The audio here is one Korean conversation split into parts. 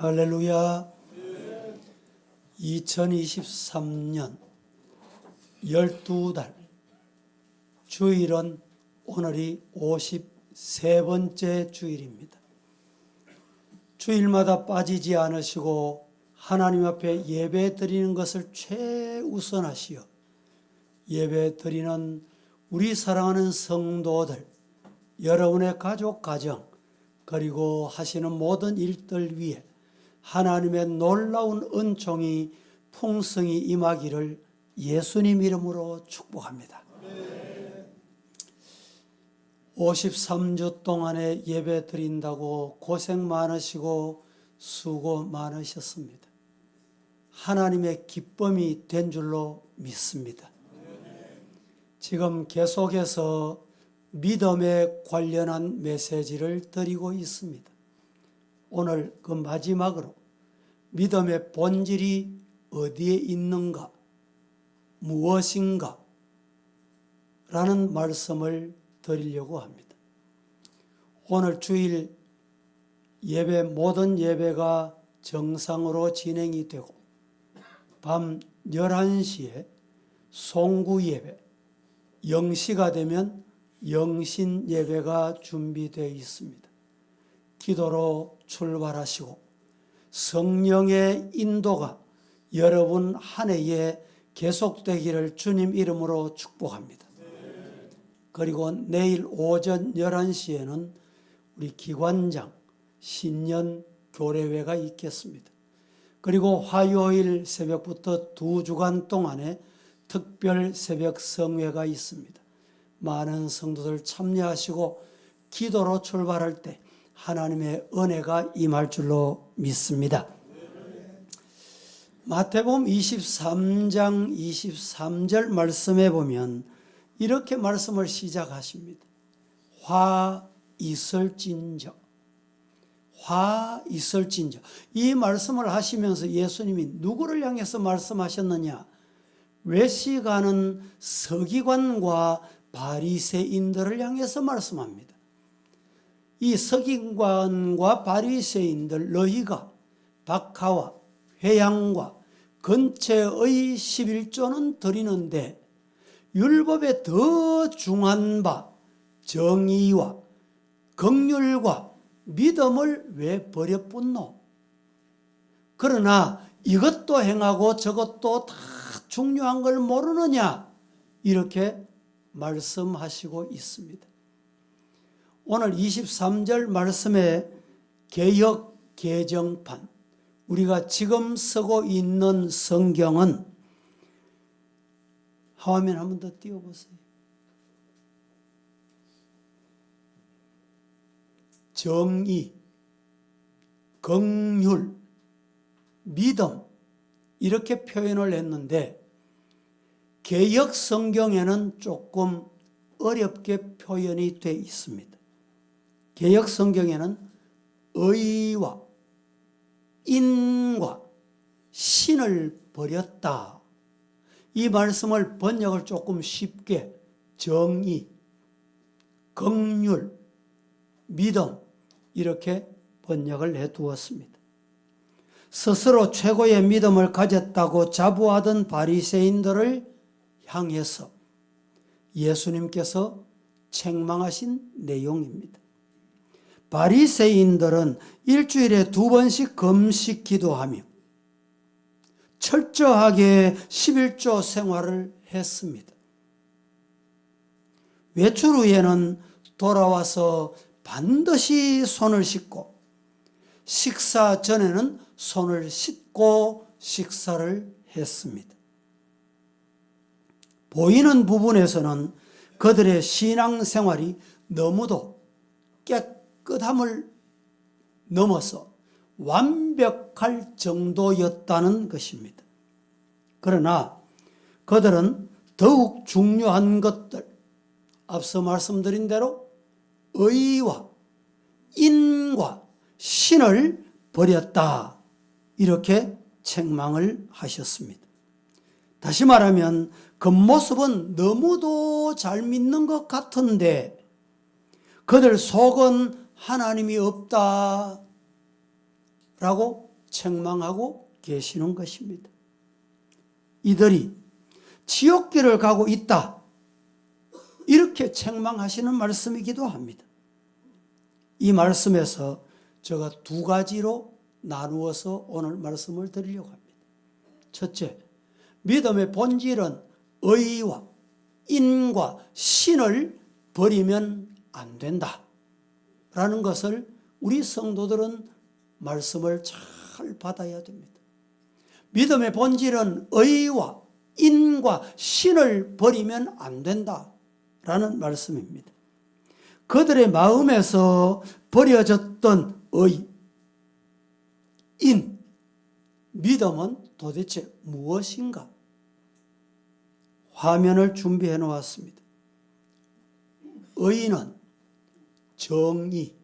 할렐루야. 2023년 12달 주일은 오늘이 53번째 주일입니다. 주일마다 빠지지 않으시고 하나님 앞에 예배 드리는 것을 최우선하시어 예배 드리는 우리 사랑하는 성도들, 여러분의 가족, 가정, 그리고 하시는 모든 일들 위에 하나님의 놀라운 은총이 풍성히 임하기를 예수님 이름으로 축복합니다. 53주 동안에 예배 드린다고 고생 많으시고 수고 많으셨습니다. 하나님의 기쁨이 된 줄로 믿습니다. 지금 계속해서 믿음에 관련한 메시지를 드리고 있습니다. 오늘 그 마지막으로 믿음의 본질이 어디에 있는가, 무엇인가 라는 말씀을 드리려고 합니다. 오늘 주일 예배, 모든 예배가 정상으로 진행이 되고 밤 11시에 송구 예배, 0시가 되면 영신 예배가 준비되어 있습니다. 기도로 출발하시고 성령의 인도가 여러분 한 해에 계속되기를 주님 이름으로 축복합니다. 그리고 내일 오전 11시에는 우리 기관장 신년 교례회가 있겠습니다. 그리고 화요일 새벽부터 2주간 동안에 특별 새벽 성회가 있습니다. 많은 성도들 참여하시고 기도로 출발할 때 하나님의 은혜가 임할 줄로 믿습니다. 마태복음 23장 23절 말씀에 보면 이렇게 말씀을 시작하십니다. 화 있을진저, 화 있을진저. 이 말씀을 하시면서 예수님이 누구를 향해서 말씀하셨느냐? 외식하는 서기관과 바리새인들을 향해서 말씀합니다. 이 서기관과 바리새인들, 너희가 박하와 회양과 건채의 11조는 드리는데 율법에 더 중한 바 정의와 긍휼과 믿음을 왜 버려뿐노? 그러나 이것도 행하고 저것도 다 중요한 걸 모르느냐? 이렇게 말씀하시고 있습니다. 오늘 23절 말씀의 개역 개정판, 우리가 지금 쓰고 있는 성경은 화면 한 번 더 띄워보세요. 정의, 긍휼, 믿음 이렇게 표현을 했는데 개역 성경에는 조금 어렵게 표현이 되어 있습니다. 개역 성경에는 의와 인과 신을 버렸다. 이 말씀을 번역을 조금 쉽게 정의, 긍휼, 믿음 이렇게 번역을 해두었습니다. 스스로 최고의 믿음을 가졌다고 자부하던 바리새인들을 향해서 예수님께서 책망하신 내용입니다. 바리새인들은 일주일에 2번씩 금식 기도하며 철저하게 11조 생활을 했습니다. 외출 후에는 돌아와서 반드시 손을 씻고 식사 전에는 손을 씻고 식사를 했습니다. 보이는 부분에서는 그들의 신앙생활이 너무도 깨끗함을 넘어서 완벽할 정도였다는 것입니다. 그러나 그들은 더욱 중요한 것들, 앞서 말씀드린 대로 의와 인과 신을 버렸다. 이렇게 책망을 하셨습니다. 다시 말하면 겉모습은 너무도 잘 믿는 것 같은데 그들 속은 하나님이 없다 라고 책망하고 계시는 것입니다. 이들이 지옥길을 가고 있다, 이렇게 책망하시는 말씀이기도 합니다. 이 말씀에서 제가 두 가지로 나누어서 오늘 말씀을 드리려고 합니다. 첫째, 믿음의 본질은 의와 인과 신을 버리면 안 된다 라는 것을 우리 성도들은 말씀을 잘 받아야 됩니다. 믿음의 본질은 의와 인과 신을 버리면 안 된다 라는 말씀입니다. 그들의 마음에서 버려졌던 의, 인, 믿음은 도대체 무엇인가? 화면을 준비해 놓았습니다. 의는 정의.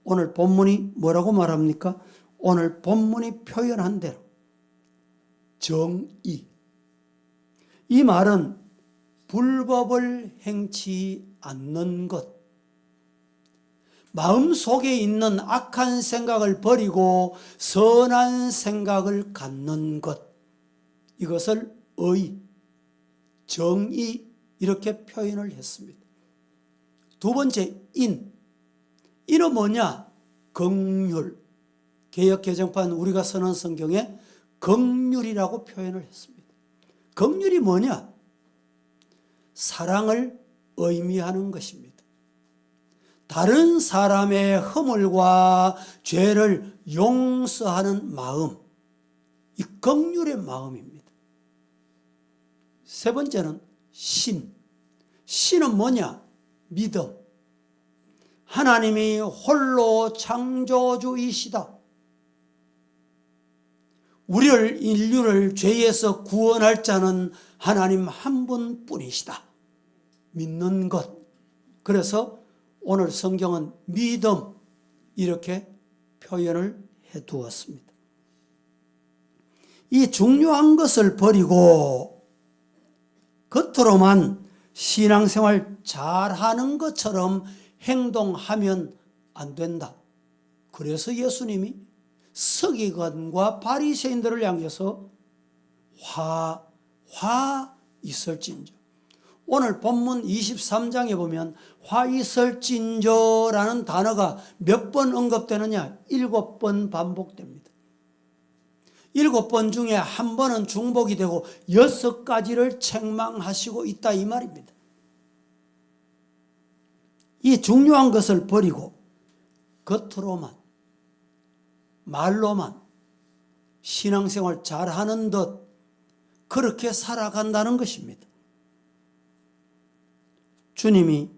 오늘 본문이 뭐라고 말합니까? 오늘 본문이 표현한 대로 정의. 이 말은 불법을 행치 않는 것, 마음속에 있는 악한 생각을 버리고 선한 생각을 갖는 것, 이것을 의, 정의 이렇게 표현을 했습니다. 두 번째, 인. 인은 뭐냐? 긍휼. 개역개정판 우리가 쓰는 성경에 긍휼이라고 표현을 했습니다. 긍휼이 뭐냐? 사랑을 의미하는 것입니다. 다른 사람의 허물과 죄를 용서하는 마음, 이 긍휼의 마음입니다. 세 번째는 신. 신은 뭐냐? 믿음. 하나님이 홀로 창조주이시다. 인류를 죄에서 구원할 자는 하나님 한 분뿐이시다. 믿는 것. 그래서 오늘 성경은 믿음 이렇게 표현을 해두었습니다. 이 중요한 것을 버리고 겉으로만 신앙생활 잘하는 것처럼 행동하면 안 된다. 그래서 예수님이 서기관과 바리새인들을 향해서 화 있을진저. 오늘 본문 23장에 보면 화 있을진저라는 단어가 몇 번 언급되느냐? 7번 반복됩니다. 7번 중에 한 번은 중복이 되고 6가지를 책망하시고 있다 이 말입니다. 이 중요한 것을 버리고 겉으로만, 말로만 신앙생활 잘하는 듯 그렇게 살아간다는 것입니다. 주님이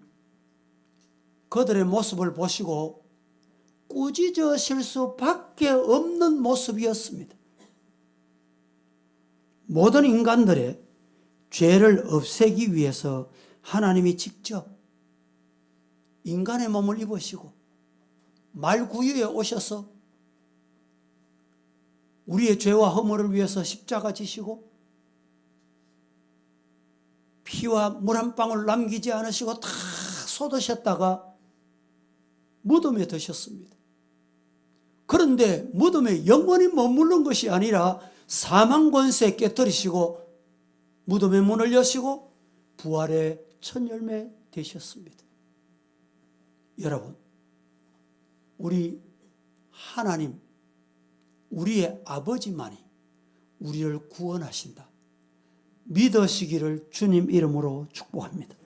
그들의 모습을 보시고 꾸짖으실 수밖에 없는 모습이었습니다. 모든 인간들의 죄를 없애기 위해서 하나님이 직접 인간의 몸을 입으시고 말구유에 오셔서 우리의 죄와 허물을 위해서 십자가 지시고 피와 물 한 방울 남기지 않으시고 다 쏟으셨다가 무덤에 드셨습니다. 그런데 무덤에 영원히 머무른 것이 아니라 사망 권세 깨뜨리시고 무덤의 문을 여시고 부활의 첫 열매 되셨습니다. 여러분, 우리 하나님, 우리의 아버지만이 우리를 구원하신다. 믿으시기를 주님 이름으로 축복합니다.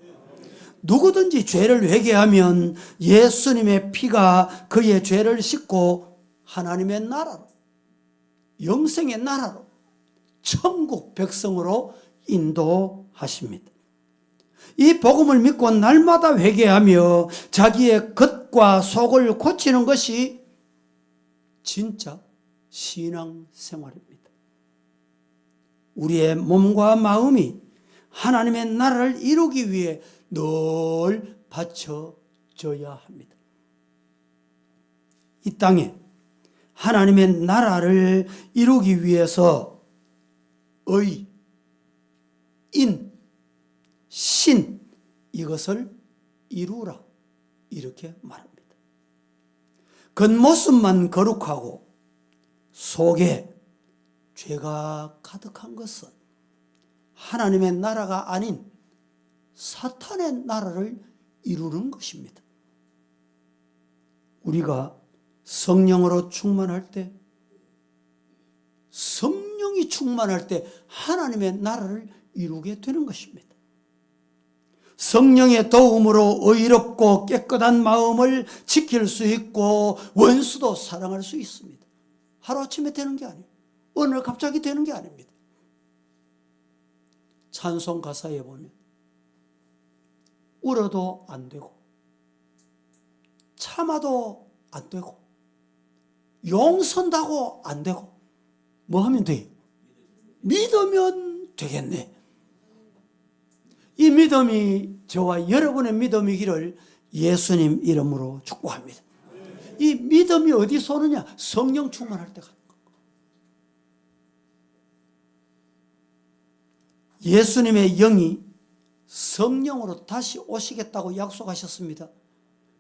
누구든지 죄를 회개하면 예수님의 피가 그의 죄를 씻고 하나님의 나라로, 영생의 나라로, 천국 백성으로 인도하십니다. 이 복음을 믿고 날마다 회개하며 자기의 겉과 속을 고치는 것이 진짜 신앙생활입니다. 우리의 몸과 마음이 하나님의 나라를 이루기 위해 늘 바쳐져야 합니다. 이 땅에 하나님의 나라를 이루기 위해서 의, 인, 신 이것을 이루라 이렇게 말합니다. 겉모습만 거룩하고 속에 죄가 가득한 것은 하나님의 나라가 아닌 사탄의 나라를 이루는 것입니다. 우리가 성령으로 충만할 때, 성령이 충만할 때 하나님의 나라를 이루게 되는 것입니다. 성령의 도움으로 의롭고 깨끗한 마음을 지킬 수 있고 원수도 사랑할 수 있습니다. 하루아침에 되는 게 아니에요. 어느 날 갑자기 되는 게 아닙니다. 찬송 가사에 보면 울어도 안 되고 참아도 안 되고 용선다고 안 되고 뭐 하면 돼요? 믿으면 되겠네. 이 믿음이 저와 여러분의 믿음이기를 예수님 이름으로 축복합니다. 이 믿음이 어디서 오느냐? 성령 충만할 때 가는 거. 예수님의 영이 성령으로 다시 오시겠다고 약속하셨습니다.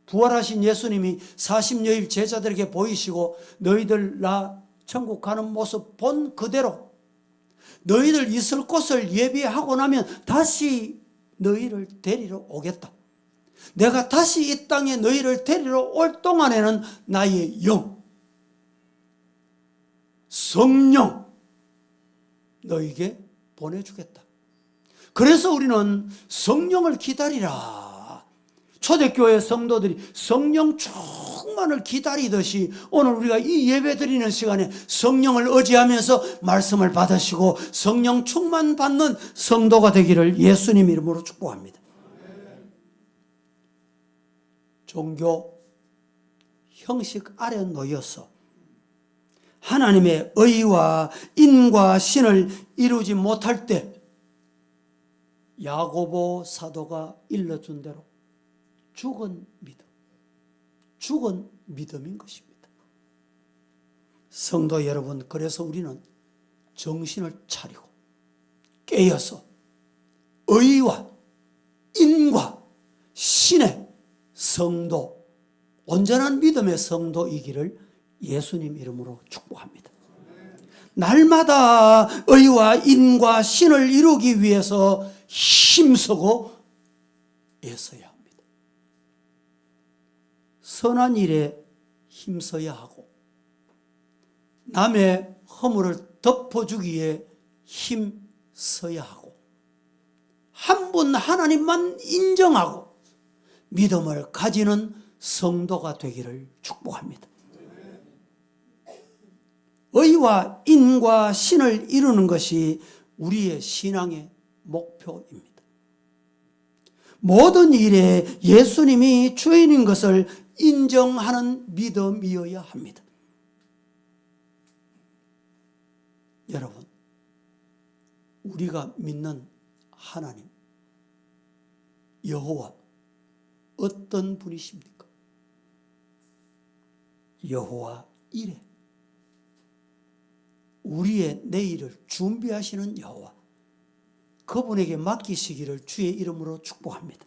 부활하신 예수님이 40여일 제자들에게 보이시고 너희들 나 천국 가는 모습 본 그대로 너희들 있을 곳을 예비하고 나면 다시 너희를 데리러 오겠다. 내가 다시 이 땅에 너희를 데리러 올 동안에는 나의 영, 성령 너희에게 보내주겠다. 그래서 우리는 성령을 기다리라. 초대교회 성도들이 성령 충만을 기다리듯이 오늘 우리가 이 예배 드리는 시간에 성령을 의지하면서 말씀을 받으시고 성령 충만 받는 성도가 되기를 예수님 이름으로 축복합니다. 종교 형식 아래 놓여서 하나님의 의와 인과 신을 이루지 못할 때 야고보 사도가 일러준 대로 죽은 믿음인 것입니다. 성도 여러분, 그래서 우리는 정신을 차리고 깨어서 의와 인과 신의 성도, 온전한 믿음의 성도이기를 예수님 이름으로 축복합니다. 날마다 의와 인과 신을 이루기 위해서 힘쓰고 애써야 합니다. 선한 일에 힘써야 하고 남의 허물을 덮어주기에 힘써야 하고 한 분 하나님만 인정하고 믿음을 가지는 성도가 되기를 축복합니다. 의와 인과 신을 이루는 것이 우리의 신앙의 목표입니다. 모든 일에 예수님이 주인인 것을 인정하는 믿음이어야 합니다. 여러분, 우리가 믿는 하나님, 여호와 어떤 분이십니까? 여호와 이레, 우리의 내일을 준비하시는 여호와, 그분에게 맡기시기를 주의 이름으로 축복합니다.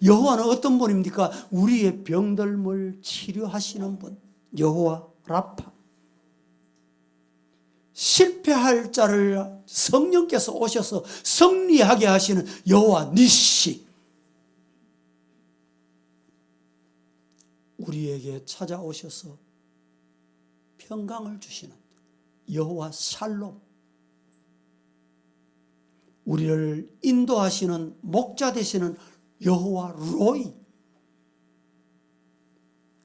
여호와는 어떤 분입니까? 우리의 병들물 치료하시는 분, 여호와 라파. 실패할 자를 성령께서 오셔서 승리하게 하시는 여호와 니시. 우리에게 찾아오셔서 평강을 주시는 여호와 샬롬. 우리를 인도하시는 목자 되시는 여호와 로이.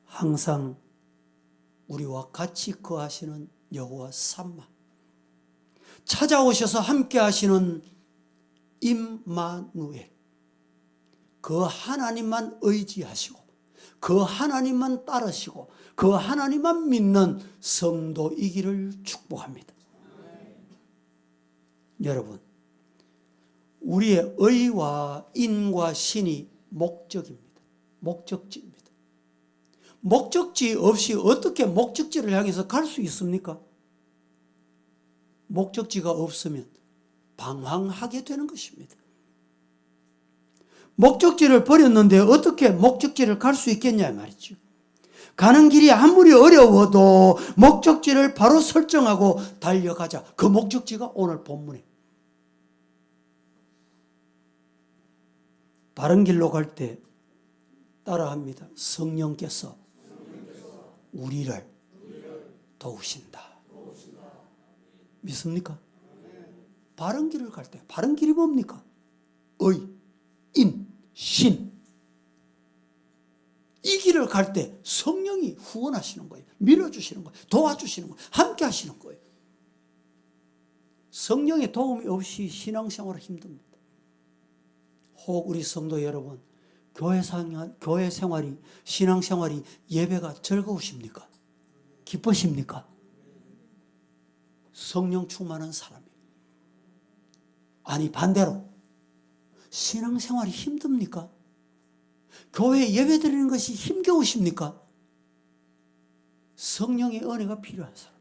항상 우리와 같이 거하시는 여호와 삼마. 찾아오셔서 함께 하시는 임마누엘. 그 하나님만 의지하시고 그 하나님만 따르시고 그 하나님만 믿는 성도이기를 축복합니다. 여러분, 우리의 의와 인과 신이 목적입니다. 목적지입니다. 목적지 없이 어떻게 목적지를 향해서 갈 수 있습니까? 목적지가 없으면 방황하게 되는 것입니다. 목적지를 버렸는데 어떻게 목적지를 갈 수 있겠냐 말이죠. 가는 길이 아무리 어려워도 목적지를 바로 설정하고 달려가자. 그 목적지가 오늘 본문에. 바른 길로 갈 때 따라합니다. 성령께서 우리를 도우신다. 믿습니까? 바른 길을 갈 때, 바른 길이 뭡니까? 의, 인, 신. 이 길을 갈 때 성령이 후원하시는 거예요. 밀어주시는 거예요. 도와주시는 거예요. 함께 하시는 거예요. 성령의 도움이 없이 신앙생활은 힘듭니다. 혹 우리 성도 여러분, 교회 생활이, 신앙생활이, 예배가 즐거우십니까? 기쁘십니까? 성령 충만한 사람이. 아니 반대로 신앙생활이 힘듭니까? 교회 예배 드리는 것이 힘겨우십니까? 성령의 은혜가 필요한 사람.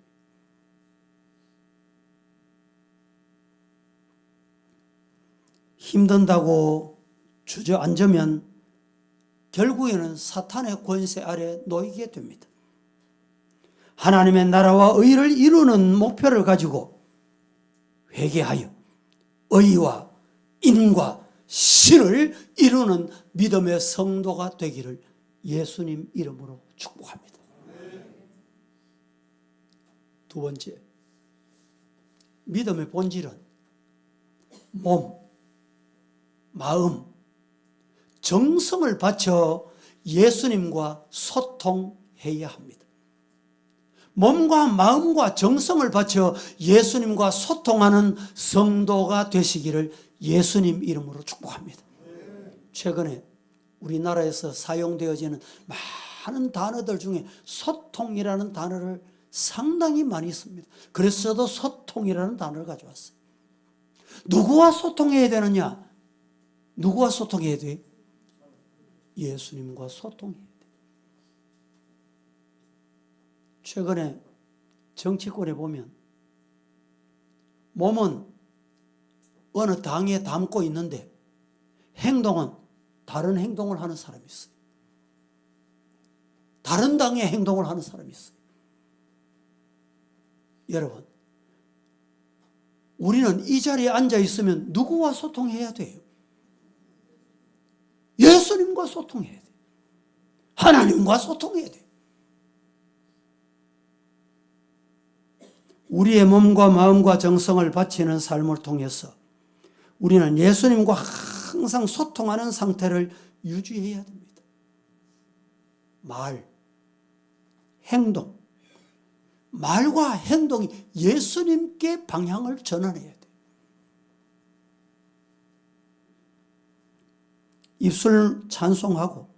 힘든다고 주저앉으면 결국에는 사탄의 권세 아래 놓이게 됩니다. 하나님의 나라와 의를 이루는 목표를 가지고 회개하여 의와 인과 신을 이루는 믿음의 성도가 되기를 예수님 이름으로 축복합니다. 두 번째, 믿음의 본질은 몸, 마음, 정성을 바쳐 예수님과 소통해야 합니다. 몸과 마음과 정성을 바쳐 예수님과 소통하는 성도가 되시기를 예수님 이름으로 축복합니다. 최근에 우리나라에서 사용되어지는 많은 단어들 중에 소통이라는 단어를 상당히 많이 씁니다. 그래서 저도 소통이라는 단어를 가져왔어요. 누구와 소통해야 되느냐? 누구와 소통해야 돼? 예수님과 소통해야 돼. 최근에 정치권에 보면 몸은 어느 당에 담고 있는데 행동은 다른 행동을 하는 사람이 있어요. 다른 당의 행동을 하는 사람이 있어요. 여러분, 우리는 이 자리에 앉아 있으면 누구와 소통해야 돼요? 예수님과 소통해야 돼요. 하나님과 소통해야 돼요. 우리의 몸과 마음과 정성을 바치는 삶을 통해서 우리는 예수님과 항상 소통하는 상태를 유지해야 됩니다. 말, 행동, 말과 행동이 예수님께 방향을 전환해야 돼요. 입술 찬송하고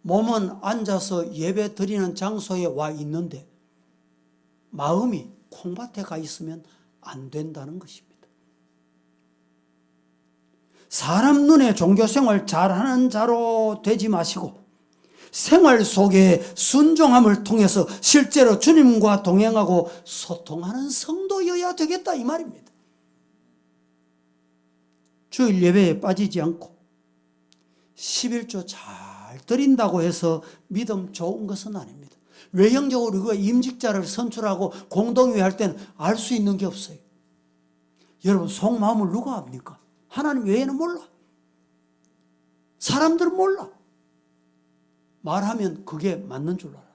몸은 앉아서 예배 드리는 장소에 와 있는데 마음이 콩밭에 가 있으면 안 된다는 것입니다. 사람 눈에 종교생활 잘하는 자로 되지 마시고 생활 속에 순종함을 통해서 실제로 주님과 동행하고 소통하는 성도여야 되겠다 이 말입니다. 주일 예배에 빠지지 않고 11조 잘 드린다고 해서 믿음 좋은 것은 아닙니다. 외형적으로 우리가 임직자를 선출하고 공동회의 할 때는 알 수 있는 게 없어요. 여러분 속마음을 누가 압니까? 하나님 외에는 몰라. 사람들은 몰라. 말하면 그게 맞는 줄 알아요.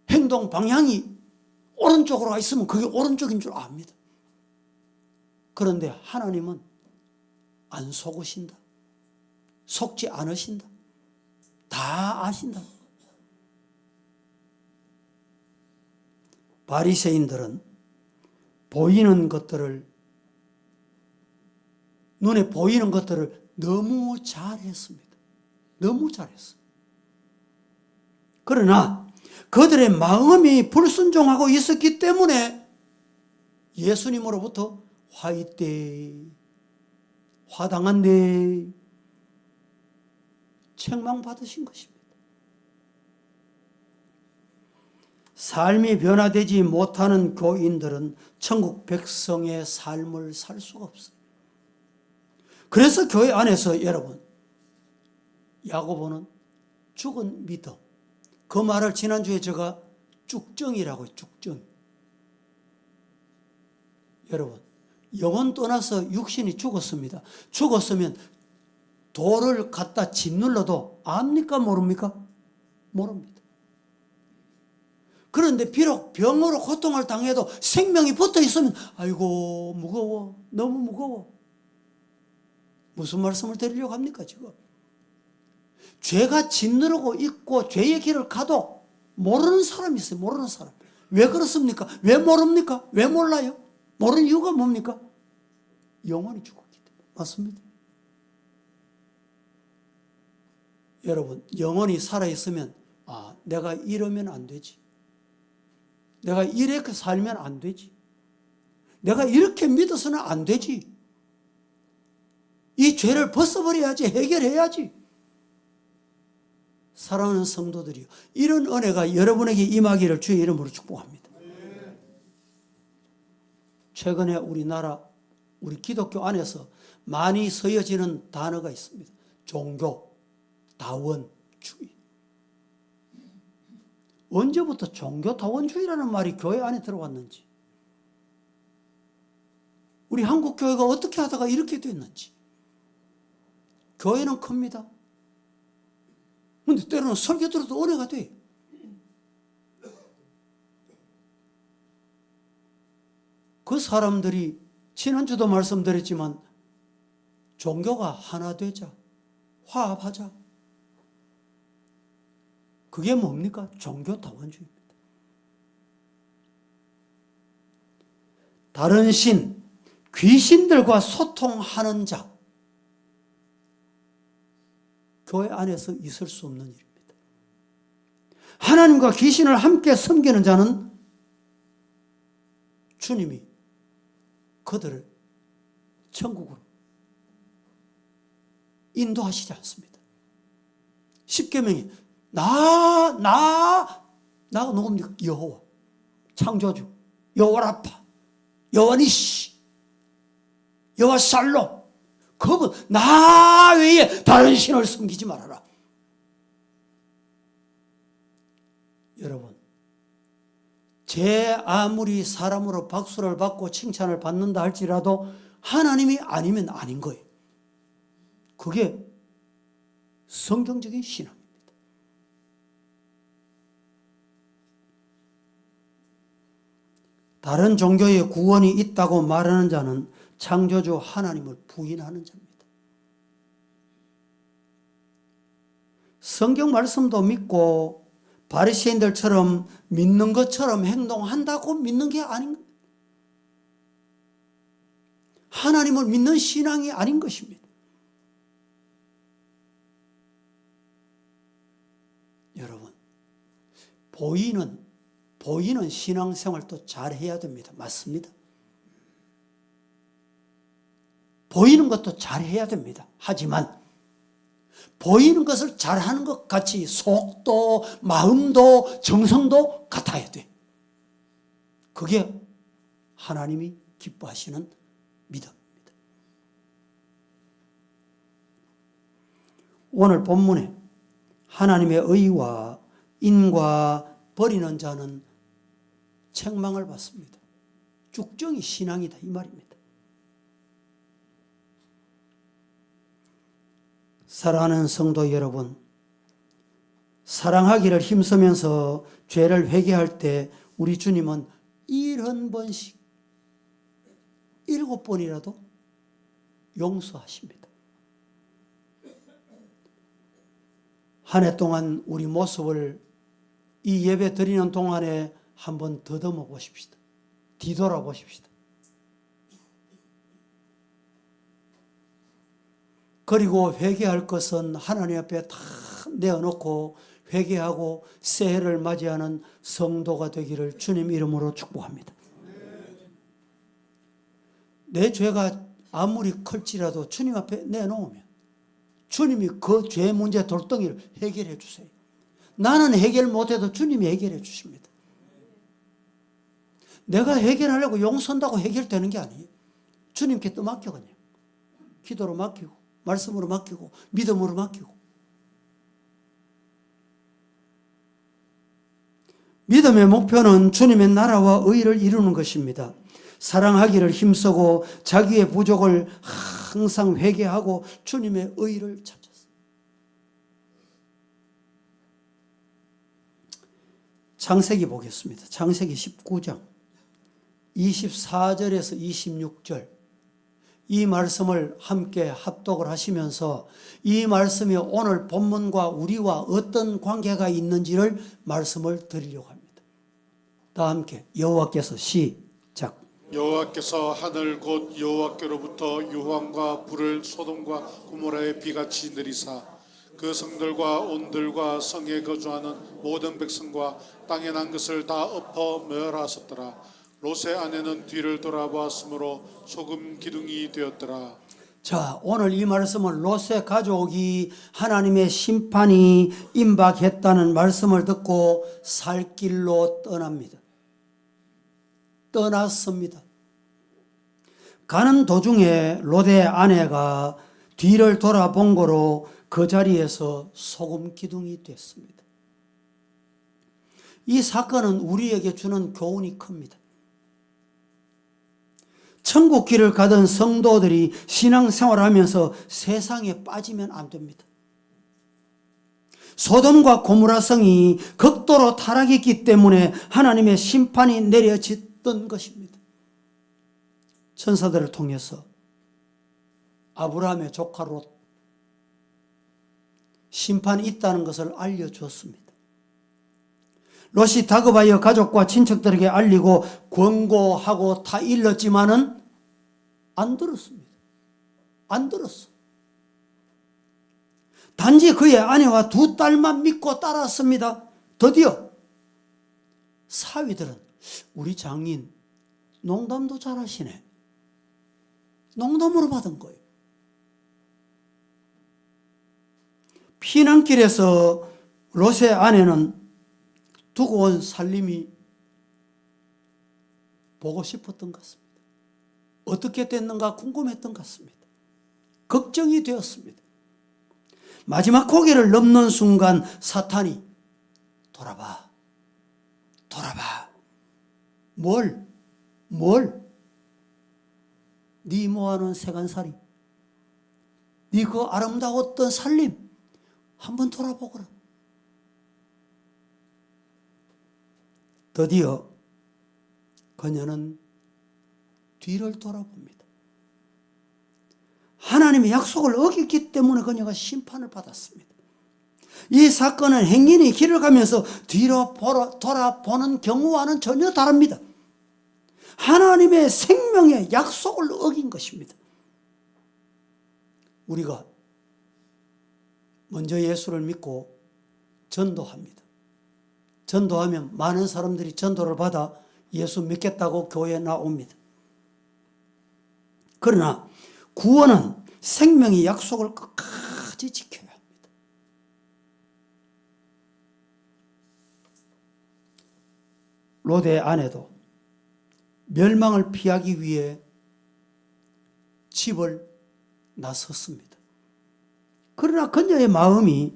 행동 방향이 오른쪽으로 가 있으면 그게 오른쪽인 줄 압니다. 그런데 하나님은 안 속으신다. 속지 않으신다. 다 아신다. 바리새인들은 보이는 것들을, 눈에 보이는 것들을 너무 잘했습니다. 너무 잘했어요. 그러나 그들의 마음이 불순종하고 있었기 때문에 예수님으로부터 화있대, 화당한대, 책망받으신 것입니다. 삶이 변화되지 못하는 교인들은 천국 백성의 삶을 살 수가 없어요. 그래서 교회 안에서 여러분, 야고보는 죽은 믿음. 그 말을 지난주에 제가 쭉정이라고 해요. 쭉정. 여러분, 영혼 떠나서 육신이 죽었습니다. 죽었으면 돌을 갖다 짓눌러도 압니까 모릅니까? 모릅니다. 그런데 비록 병으로 고통을 당해도 생명이 붙어 있으면 아이고 무거워, 너무 무거워. 무슨 말씀을 드리려고 합니까 지금? 죄가 짓누르고 있고 죄의 길을 가도 모르는 사람이 있어요. 모르는 사람. 왜 그렇습니까? 왜 모릅니까? 왜 몰라요? 모르는 이유가 뭡니까? 영혼이 죽었기 때문에. 맞습니다. 여러분, 영혼이 살아있으면 내가 이러면 안 되지. 내가 이렇게 살면 안 되지. 내가 이렇게 믿어서는 안 되지. 이 죄를 벗어버려야지. 해결해야지. 사랑하는 성도들이요, 이런 은혜가 여러분에게 임하기를 주의 이름으로 축복합니다. 최근에 우리나라, 우리 기독교 안에서 많이 쓰여지는 단어가 있습니다. 종교, 다원주의. 언제부터 종교다원주의라는 말이 교회 안에 들어왔는지, 우리 한국 교회가 어떻게 하다가 이렇게 됐는지. 교회는 큽니다. 근데 때로는 설교 들어도 은혜가 돼. 그 사람들이 지난주도 말씀드렸지만 종교가 하나 되자, 화합하자. 그게 뭡니까? 종교다원주의입니다. 다른 신, 귀신들과 소통하는 자, 교회 안에서 있을 수 없는 일입니다. 하나님과 귀신을 함께 섬기는 자는 주님이 그들을 천국으로 인도하시지 않습니다. 십계명이 나가 누굽니까? 여호와, 창조주, 여호와 라파, 여호와 니시, 여호와 살롬. 그분 나 외에 다른 신을 섬기지 말아라. 여러분, 제 아무리 사람으로 박수를 받고 칭찬을 받는다 할지라도 하나님이 아니면 아닌 거예요. 그게 성경적인 신앙입니다. 다른 종교에 구원이 있다고 말하는 자는 창조주 하나님을 부인하는 자입니다. 성경 말씀도 믿고 바리새인들처럼 믿는 것처럼 행동한다고 믿는 게 아닌 겁니다. 하나님을 믿는 신앙이 아닌 것입니다. 여러분, 보이는 신앙생활도 잘해야 됩니다. 맞습니다. 보이는 것도 잘해야 됩니다. 하지만 보이는 것을 잘하는 것 같이 속도, 마음도, 정성도 같아야 돼. 그게 하나님이 기뻐하시는 믿음입니다. 오늘 본문에 하나님의 의와 인과 버리는 자는 책망을 받습니다. 쭉정이 신앙이다 이 말입니다. 사랑하는 성도 여러분, 사랑하기를 힘쓰면서 죄를 회개할 때 우리 주님은 70번씩 7번이라도 용서하십니다. 한 해 동안 우리 모습을 이 예배 드리는 동안에 한번 더듬어 보십시다. 뒤돌아 보십시다. 그리고 회개할 것은 하나님 앞에 다 내어놓고 회개하고 새해를 맞이하는 성도가 되기를 주님 이름으로 축복합니다. 내 죄가 아무리 클지라도 주님 앞에 내놓으면 주님이 그 죄 문제 돌덩이를 해결해 주세요. 나는 해결 못해도 주님이 해결해 주십니다. 내가 해결하려고 용서한다고 해결되는 게 아니에요. 주님께 또 맡겨 그냥. 기도로 맡기고 말씀으로 맡기고 믿음으로 맡기고. 믿음의 목표는 주님의 나라와 의를 이루는 것입니다. 사랑하기를 힘쓰고 자기의 부족을 항상 회개하고 주님의 의를 찾았어요. 창세기 보겠습니다. 창세기 19장 24절에서 26절, 이 말씀을 함께 합독을 하시면서 이 말씀이 오늘 본문과 우리와 어떤 관계가 있는지를 말씀을 드리려고 합니다. 다 함께 여호와께서 시작. 여호와께서 하늘 곧 여호와께로부터 유황과 불을 소돔과 고모라에 비같이 내리사 그 성들과 온들과 성에 거주하는 모든 백성과 땅에 난 것을 다 엎어 멸하셨더라. 롯의 아내는 뒤를 돌아보았으므로 소금 기둥이 되었더라. 자, 오늘 이 말씀은 롯의 가족이 하나님의 심판이 임박했다는 말씀을 듣고 살 길로 떠납니다. 떠났습니다. 가는 도중에 롯의 아내가 뒤를 돌아본 거로 그 자리에서 소금 기둥이 됐습니다. 이 사건은 우리에게 주는 교훈이 큽니다. 천국 길을 가던 성도들이 신앙생활하면서 세상에 빠지면 안 됩니다. 소돔과 고모라 성이 극도로 타락했기 때문에 하나님의 심판이 내려졌던 것입니다. 천사들을 통해서 아브라함의 조카 롯 심판이 있다는 것을 알려주었습니다. 롯이 다급하여 가족과 친척들에게 알리고 권고하고 다 일렀지만은 안 들었습니다. 안 들었어. 단지 그의 아내와 두 딸만 믿고 따랐습니다. 드디어 사위들은 우리 장인 농담도 잘하시네. 농담으로 받은 거예요. 피난길에서 롯의 아내는 두고 온 살림이 보고 싶었던 것 같습니다. 어떻게 됐는가 궁금했던 것 같습니다. 걱정이 되었습니다. 마지막 고개를 넘는 순간 사탄이 돌아봐. 뭘? 네 모아놓은 세간살이, 네 그 아름다웠던 살림 한번 돌아보거라. 드디어 그녀는 뒤를 돌아봅니다. 하나님의 약속을 어겼기 때문에 그녀가 심판을 받았습니다. 이 사건은 행인이 길을 가면서 뒤로 돌아보는 경우와는 전혀 다릅니다. 하나님의 생명의 약속을 어긴 것입니다. 우리가 먼저 예수를 믿고 전도합니다. 전도하면 많은 사람들이 전도를 받아 예수 믿겠다고 교회에 나옵니다. 그러나 구원은 생명의 약속을 끝까지 지켜야 합니다. 롯의 아내도 멸망을 피하기 위해 집을 나섰습니다. 그러나 그녀의 마음이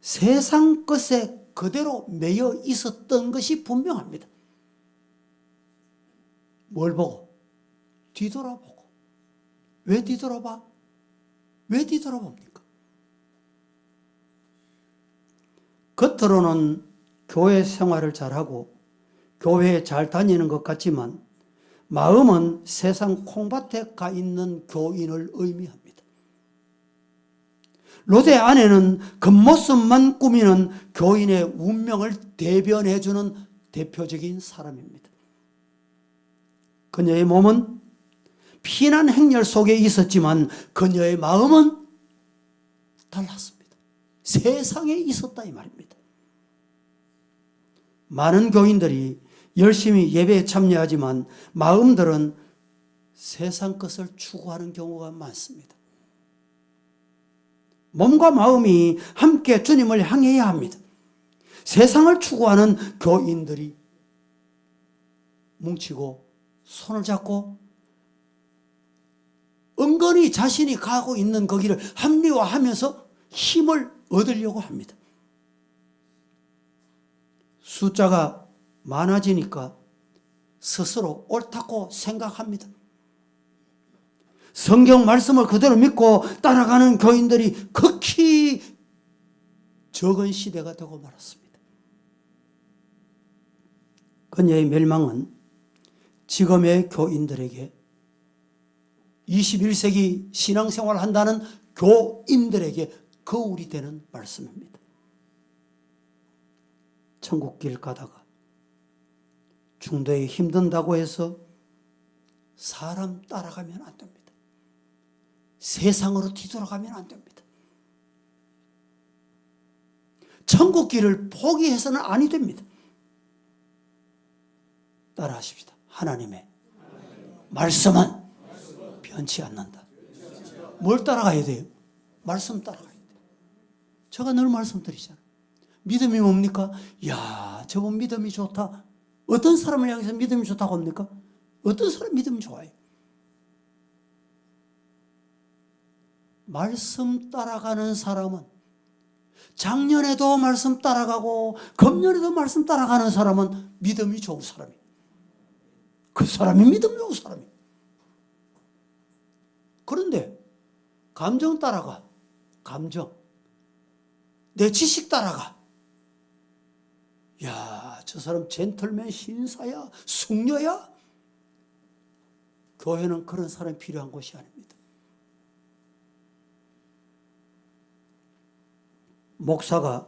세상 것에 그대로 매여 있었던 것이 분명합니다. 뭘 보고? 뒤돌아보고. 왜 뒤돌아봐? 왜 뒤돌아봅니까? 겉으로는 교회 생활을 잘하고 교회에 잘 다니는 것 같지만 마음은 세상 콩밭에 가 있는 교인을 의미합니다. 롯의 아내는 겉모습만 꾸미는 교인의 운명을 대변해주는 대표적인 사람입니다. 그녀의 몸은 피난 행렬 속에 있었지만 그녀의 마음은 달랐습니다. 세상에 있었다 이 말입니다. 많은 교인들이 열심히 예배에 참여하지만 마음들은 세상 것을 추구하는 경우가 많습니다. 몸과 마음이 함께 주님을 향해야 합니다. 세상을 추구하는 교인들이 뭉치고 손을 잡고 은근히 자신이 가고 있는 거기를 합리화하면서 힘을 얻으려고 합니다. 숫자가 많아지니까 스스로 옳다고 생각합니다. 성경 말씀을 그대로 믿고 따라가는 교인들이 극히 적은 시대가 되고 말았습니다. 그녀의 멸망은 지금의 교인들에게 21세기 신앙생활을 한다는 교인들에게 거울이 되는 말씀입니다. 천국길 가다가 중도에 힘든다고 해서 사람 따라가면 안 됩니다. 세상으로 뒤돌아가면 안 됩니다. 천국길을 포기해서는 아니 됩니다. 따라하십시다. 하나님의 말씀은 변치 않는다. 뭘 따라가야 돼요? 말씀 따라가야 돼요. 제가 늘 말씀드리잖아요. 믿음이 뭡니까? 야, 저분 믿음이 좋다. 어떤 사람을 향해서 믿음이 좋다고 합니까? 어떤 사람 믿음이 좋아요? 말씀 따라가는 사람은, 작년에도 말씀 따라가고 금년에도 말씀 따라가는 사람은 믿음이 좋은 사람이에요. 그 사람이 믿음 좋은 사람이에요. 그런데 감정 따라가. 감정. 내 지식 따라가. 야, 저 사람 젠틀맨 신사야, 숙녀야. 교회는 그런 사람이 필요한 것이 아닙니다. 목사가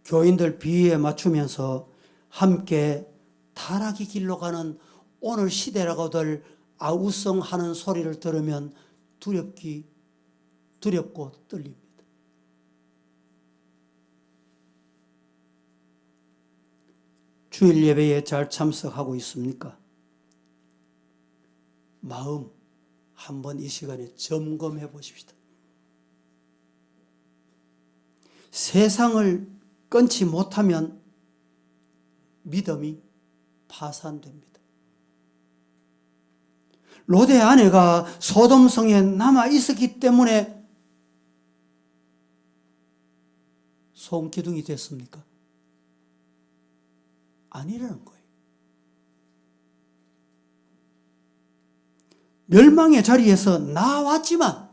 교인들 비위에 맞추면서 함께 타락의 길로 가는 오늘 시대라고들 아우성하는 소리를 들으면 두렵고 떨립니다. 주일 예배에 잘 참석하고 있습니까? 마음 한번 이 시간에 점검해 보십시다. 세상을 끊지 못하면 믿음이 파산됩니다. 롯의 아내가 소돔성에 남아 있었기 때문에 소음기둥이 됐습니까? 아니라는 거예요. 멸망의 자리에서 나왔지만,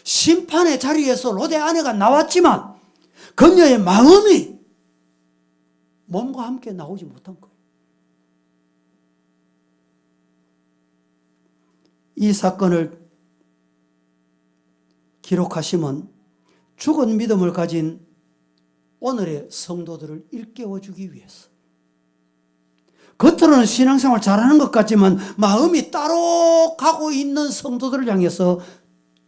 심판의 자리에서 롯의 아내가 나왔지만 그녀의 마음이 몸과 함께 나오지 못한 거예요. 이 사건을 기록하시면 죽은 믿음을 가진 오늘의 성도들을 일깨워주기 위해서, 겉으로는 신앙생활 잘하는 것 같지만 마음이 따로 가고 있는 성도들을 향해서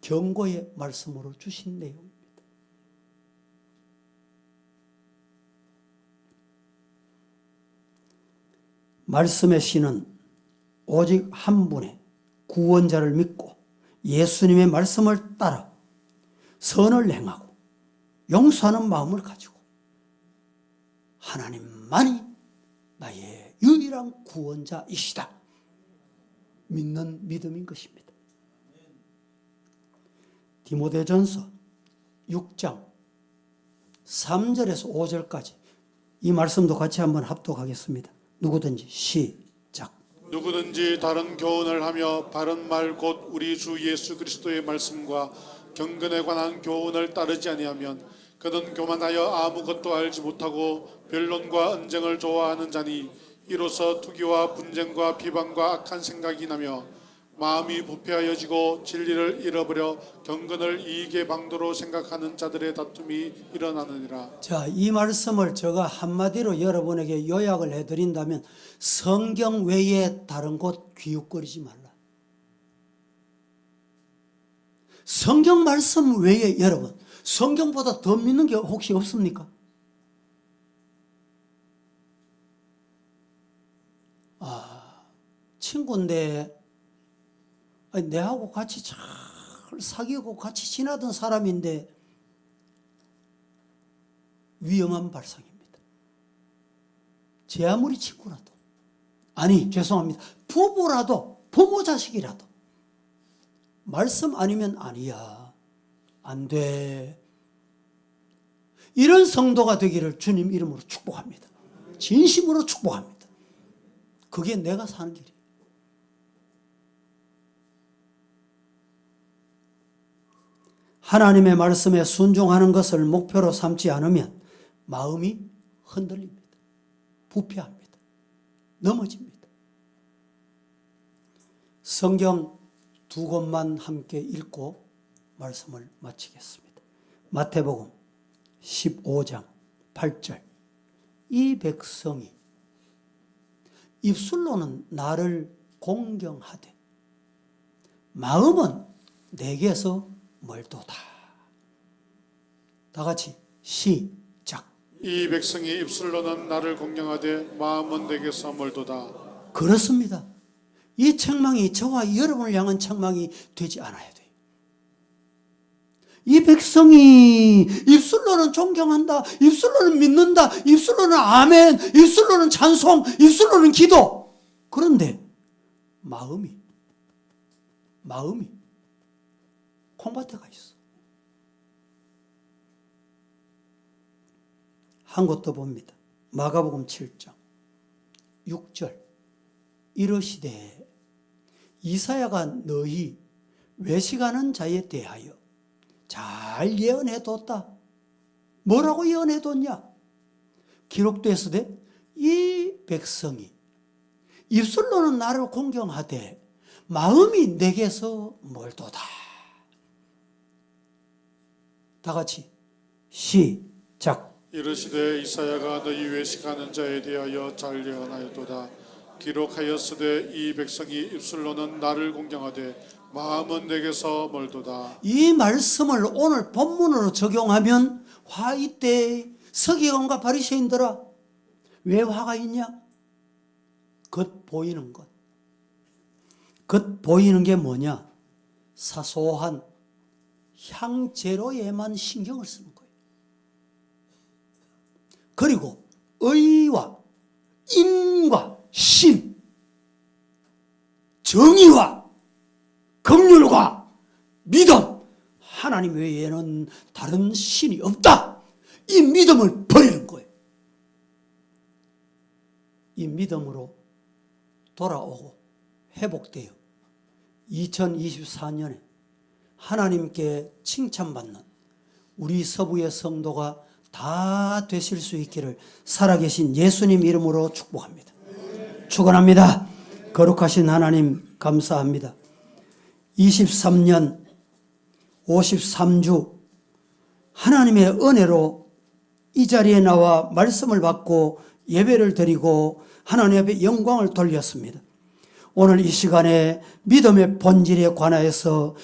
경고의 말씀으로 주신 내용입니다. 말씀의 신은 오직 한 분의 구원자를 믿고 예수님의 말씀을 따라 선을 행하고 용서하는 마음을 가지고 하나님만이 나의 유일한 구원자이시다 믿는 믿음인 것입니다. 디모데전서 6장 3절에서 5절까지 이 말씀도 같이 한번 합독하겠습니다. 누구든지 시작. 누구든지 다른 교훈을 하며 바른 말 곧 우리 주 예수 그리스도의 말씀과 경건에 관한 교훈을 따르지 아니하면 그는 교만하여 아무것도 알지 못하고 변론과 언쟁을 좋아하는 자니 이로써 투기와 분쟁과 비방과 악한 생각이 나며 마음이 부패하여지고 진리를 잃어버려 경건을 이익의 방도로 생각하는 자들의 다툼이 일어나느니라. 자, 이 말씀을 제가 한마디로 여러분에게 요약을 해드린다면 성경 외에 다른 곳 기웃거리지 말라. 성경 말씀 외에 여러분, 성경보다 더 믿는 게 혹시 없습니까? 친구인데 내하고 같이 잘 사귀고 같이 지나던 사람인데 위험한 발상입니다. 제 아무리 친구라도, 아니 죄송합니다, 부부라도, 부모 자식이라도 말씀 아니면 아니야, 안 돼, 이런 성도가 되기를 주님 이름으로 축복합니다. 진심으로 축복합니다. 그게 내가 사는 길이에요. 하나님의 말씀에 순종하는 것을 목표로 삼지 않으면 마음이 흔들립니다. 부패합니다. 넘어집니다. 성경 두 곳만 함께 읽고 말씀을 마치겠습니다. 마태복음 15장 8절. 이 백성이 입술로는 나를 공경하되 마음은 내게서 멀도다. 다 같이 시작. 이 백성이 입술로는 나를 공경하되 마음은 내게서 멀도다. 그렇습니다. 이 책망이 저와 여러분을 향한 책망이 되지 않아야 돼요. 이 백성이 입술로는 존경한다, 입술로는 믿는다, 입술로는 아멘, 입술로는 찬송, 입술로는 기도. 그런데 마음이 콩밭에 가 있어. 한 곳 더 봅니다. 마가복음 7장 6절. 이르시되 이사야가 너희 외식하는 자에 대하여 잘 예언해뒀다. 뭐라고 예언해뒀냐? 기록되었으되 이 백성이 입술로는 나를 공경하되 마음이 내게서 멀도다. 다 같이 시작. 이르시되 이사야가 너희 외식하는 자에 대하여 잘 예언하였도다. 기록하였으되 이 백성이 입술로는 나를 공경하되 마음은 내게서 멀도다. 이 말씀을 오늘 본문으로 적용하면 화 이때 서기관과 바리새인들아, 왜 화가 있냐? 겉 보이는 것. 겉 보이는 게 뭐냐? 사소한 향재료에만 신경을 쓰는 거예요. 그리고 의와 인과 신, 정의와 긍휼과 믿음, 하나님 외에는 다른 신이 없다. 이 믿음을 버리는 거예요. 이 믿음으로 돌아오고 회복되어 2024년에 하나님께 칭찬받는 우리 서부의 성도가 다 되실 수 있기를 살아계신 예수님 이름으로 축복합니다. 축원합니다. 거룩하신 하나님 감사합니다. 23년 53주 하나님의 은혜로 이 자리에 나와 말씀을 받고 예배를 드리고 하나님 앞에 영광을 돌렸습니다. 오늘 이 시간에 믿음의 본질에 관하여서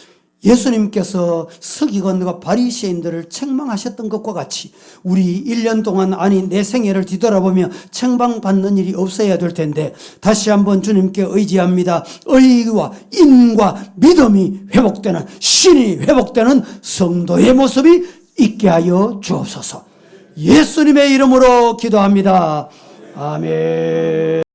예수님께서 서기관과 바리새인들을 책망하셨던 것과 같이 우리 1년 동안 아니 내 생애를 뒤돌아보며 책망받는 일이 없어야 될 텐데 다시 한번 주님께 의지합니다. 의와 인과 믿음이 회복되는, 신이 회복되는 성도의 모습이 있게 하여 주옵소서. 예수님의 이름으로 기도합니다. 아멘.